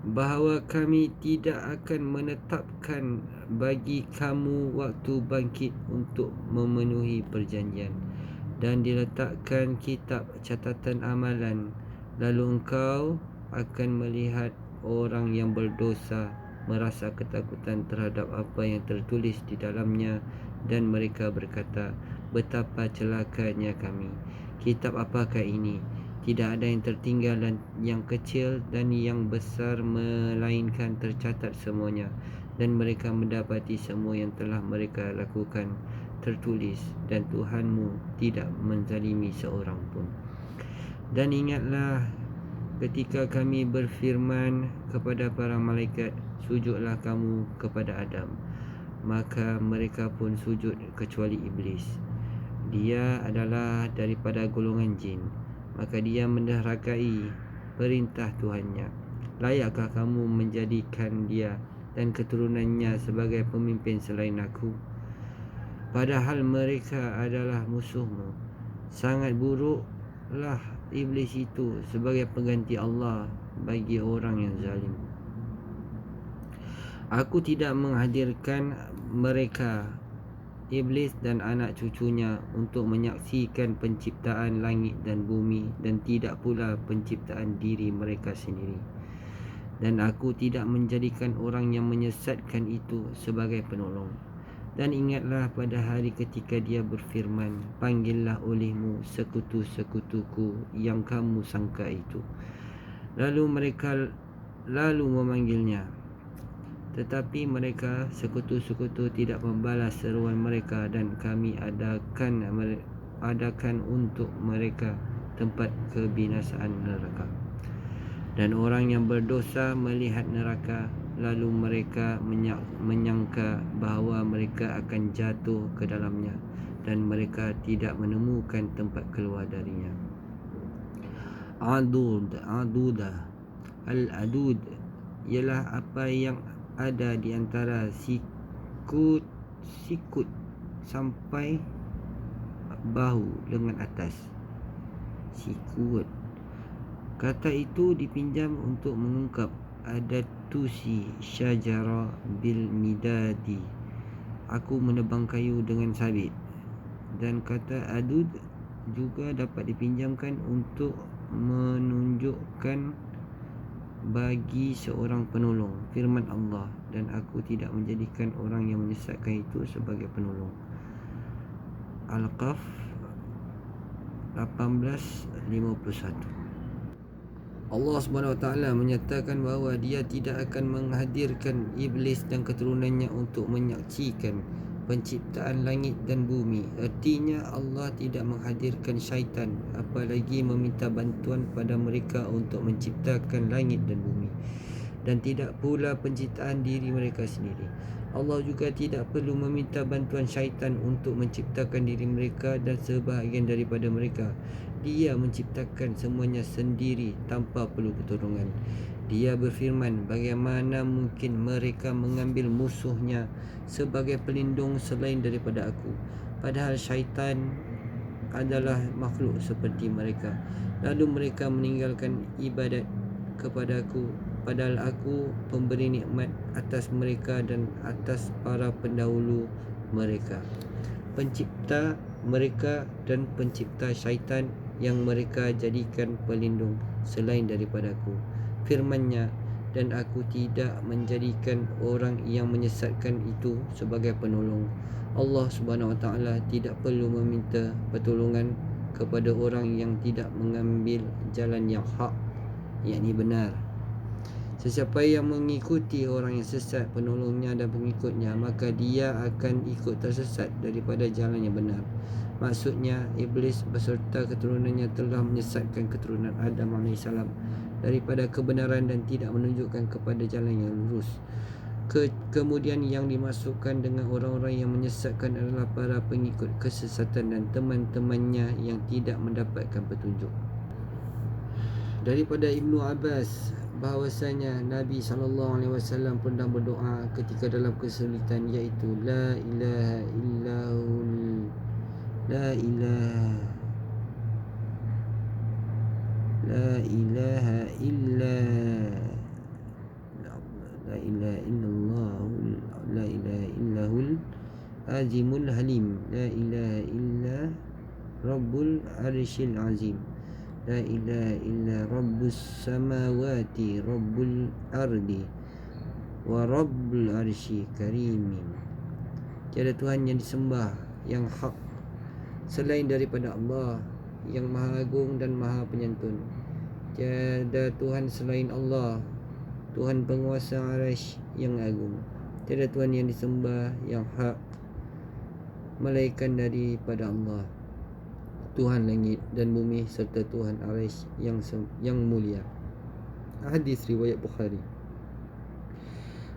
bahawa kami tidak akan menetapkan bagi kamu waktu bangkit untuk memenuhi perjanjian, dan diletakkan kitab catatan amalan. Lalu engkau akan melihat orang yang berdosa merasa ketakutan terhadap apa yang tertulis di dalamnya, dan mereka berkata, betapa celakanya kami. Kitab apakah ini? Tidak ada yang tertinggal dan yang kecil dan yang besar, melainkan tercatat semuanya, dan mereka mendapati semua yang telah mereka lakukan tertulis, dan Tuhanmu tidak menzalimi seorang pun. Dan ingatlah ketika kami berfirman kepada para malaikat, sujudlah kamu kepada Adam, maka mereka pun sujud kecuali iblis. Dia adalah daripada golongan jin. Maka dia menderhakai perintah Tuhannya. Layakkah kamu menjadikan dia dan keturunannya sebagai pemimpin selain aku? Padahal mereka adalah musuhmu. Sangat buruklah iblis itu sebagai pengganti Allah bagi orang yang zalim. Aku tidak menghadirkan mereka, iblis dan anak cucunya, untuk menyaksikan penciptaan langit dan bumi, dan tidak pula penciptaan diri mereka sendiri. Dan aku tidak menjadikan orang yang menyesatkan itu sebagai penolong. Dan ingatlah pada hari ketika dia berfirman, panggillah olehmu sekutu-sekutuku yang kamu sangka itu. Lalu mereka memanggilnya, tetapi mereka sekutu-sekutu tidak membalas seruan mereka, dan kami adakan untuk mereka tempat kebinasaan neraka. Dan orang yang berdosa melihat neraka, lalu mereka menyangka bahawa mereka akan jatuh ke dalamnya, dan mereka tidak menemukan tempat keluar darinya. Adudah. Al-adud ialah apa yang ada di antara sikut sampai bahu lengan atas. Sikut. Kata itu dipinjam untuk mengungkap adatusi syajara bil midadi, aku menebang kayu dengan sabit. Dan kata adud juga dapat dipinjamkan untuk menunjukkan bagi seorang penolong. Firman Allah, dan aku tidak menjadikan orang yang menyesatkan itu sebagai penolong. Al-Qaf 18:51. Allah SWT menyatakan bahawa dia tidak akan menghadirkan iblis dan keturunannya untuk menyaksikan penciptaan langit dan bumi. Artinya Allah tidak menghadirkan syaitan, apalagi meminta bantuan pada mereka untuk menciptakan langit dan bumi, dan tidak pula penciptaan diri mereka sendiri. Allah juga tidak perlu meminta bantuan syaitan untuk menciptakan diri mereka dan sebahagian daripada mereka. Dia menciptakan semuanya sendiri tanpa perlu pertolongan. Dia berfirman, bagaimana mungkin mereka mengambil musuhnya sebagai pelindung selain daripada aku, padahal syaitan adalah makhluk seperti mereka. Lalu mereka meninggalkan ibadat kepada aku, padahal aku pemberi nikmat atas mereka dan atas para pendahulu mereka, pencipta mereka dan pencipta syaitan yang mereka jadikan pelindung selain daripada aku. Firman-Nya, dan aku tidak menjadikan orang yang menyesatkan itu sebagai penolong. Allah Subhanahu Wa Taala tidak perlu meminta pertolongan kepada orang yang tidak mengambil jalan yang hak, yakni benar. Sesiapa yang mengikuti orang yang sesat, penolongnya dan pengikutnya, maka dia akan ikut tersesat daripada jalan yang benar. Maksudnya, iblis beserta keturunannya telah menyesatkan keturunan Adam AS daripada kebenaran dan tidak menunjukkan kepada jalan yang lurus. Kemudian yang dimasukkan dengan orang-orang yang menyesatkan adalah para pengikut kesesatan dan teman-temannya yang tidak mendapatkan petunjuk. Daripada Ibnu Abbas bahawasanya Nabi SAW pernah berdoa ketika dalam kesulitan, iaitu La ilaha illa azimul halim. La ilaha illa rabbul arsyil azim. La ilaha illa rabbus samawati rabbul ardi wa rabbul arsy karim. Tiada Tuhan yang disembah yang hak selain daripada Allah yang maha agung dan maha penyantun. Tiada Tuhan selain Allah, Tuhan penguasa Arsy yang agung. Tiada Tuhan yang disembah yang hak melainkan daripada Allah, Tuhan langit dan bumi serta Tuhan Arsy yang mulia. Hadis riwayat Bukhari.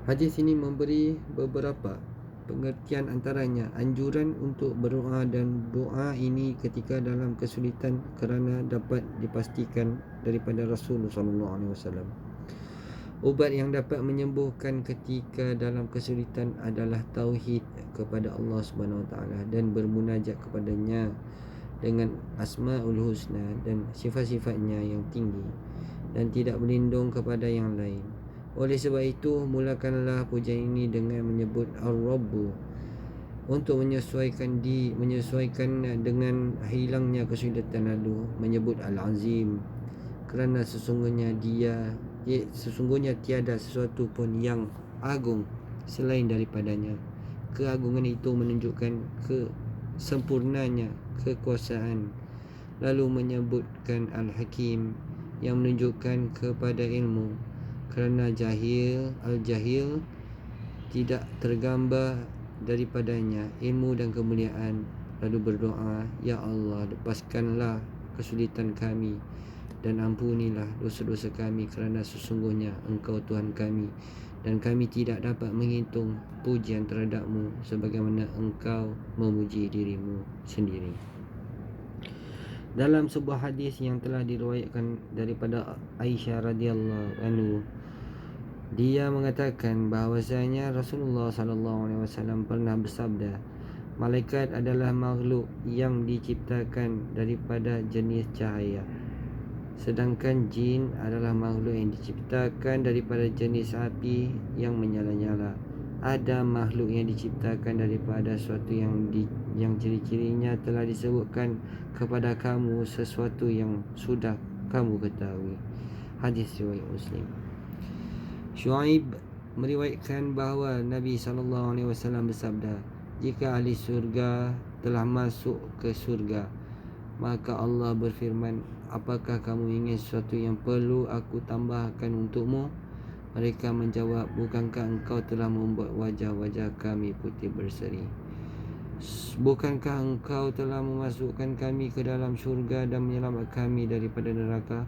Hadis ini memberi beberapa pengertian, antaranya anjuran untuk berdoa, dan doa ini ketika dalam kesulitan kerana dapat dipastikan daripada Rasulullah SAW. Ubat yang dapat menyembuhkan ketika dalam kesulitan adalah tauhid kepada Allah Subhanahu Wa Taala dan bermunajat kepadanya dengan asmaul husna dan sifat-sifatnya yang tinggi, dan tidak berlindung kepada yang lain. Oleh sebab itu, mulakanlah pujian ini dengan menyebut Ar-Rabbu untuk menyesuaikan dengan hilangnya kesulitan lalu, menyebut Al-Azim kerana sesungguhnya tiada sesuatu pun yang agung selain daripadanya. Keagungan itu menunjukkan kesempurnanya kekuasaan. Lalu menyebutkan Al-Hakim yang menunjukkan kepada ilmu, kerana al-jahil tidak tergambar daripadanya ilmu dan kemuliaan. Lalu berdoa, Ya Allah, lepaskanlah kesulitan kami dan ampunilah dosa-dosa kami, kerana sesungguhnya Engkau Tuhan kami dan kami tidak dapat menghitung pujian terhadap-Mu sebagaimana Engkau memuji dirimu sendiri. Dalam sebuah hadis yang telah diriwayatkan daripada Aisyah radhiyallahu anhu, dia mengatakan bahawasanya Rasulullah SAW pernah bersabda, malaikat adalah makhluk yang diciptakan daripada jenis cahaya, sedangkan jin adalah makhluk yang diciptakan daripada jenis api yang menyala-nyala. Ada makhluk yang diciptakan daripada sesuatu yang ciri-cirinya telah disebutkan kepada kamu, sesuatu yang sudah kamu ketahui. Hadis riwayat Muslim. Syuaib meriwayatkan bahawa Nabi SAW bersabda, jika ahli surga telah masuk ke surga, maka Allah berfirman, apakah kamu ingin sesuatu yang perlu aku tambahkan untukmu? Mereka menjawab, bukankah engkau telah membuat wajah-wajah kami putih berseri? Bukankah engkau telah memasukkan kami ke dalam syurga dan menyelamatkan kami daripada neraka?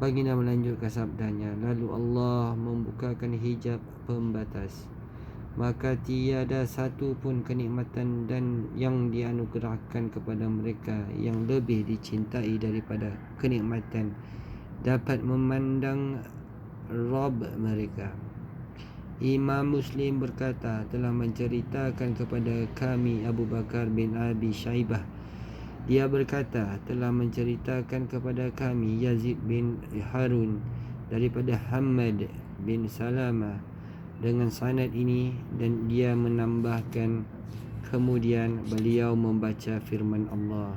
Baginda melanjutkan sabdanya, lalu Allah membukakan hijab pembatas, maka tiada satu pun kenikmatan dan yang dianugerahkan kepada mereka yang lebih dicintai daripada kenikmatan dapat memandang Rabb mereka. Imam Muslim berkata, telah menceritakan kepada kami Abu Bakar bin Abi Syaibah. Dia berkata, telah menceritakan kepada kami Yazid bin Harun daripada Hamad bin Salama dengan sanad ini, dan dia menambahkan, kemudian beliau membaca firman Allah,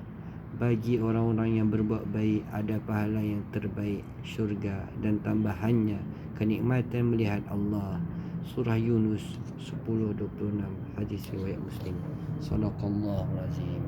bagi orang-orang yang berbuat baik ada pahala yang terbaik, syurga, dan tambahannya kenikmatan melihat Allah. Surah Yunus 10:26. Hadis riwayat Muslim. Sadaqallahul azim.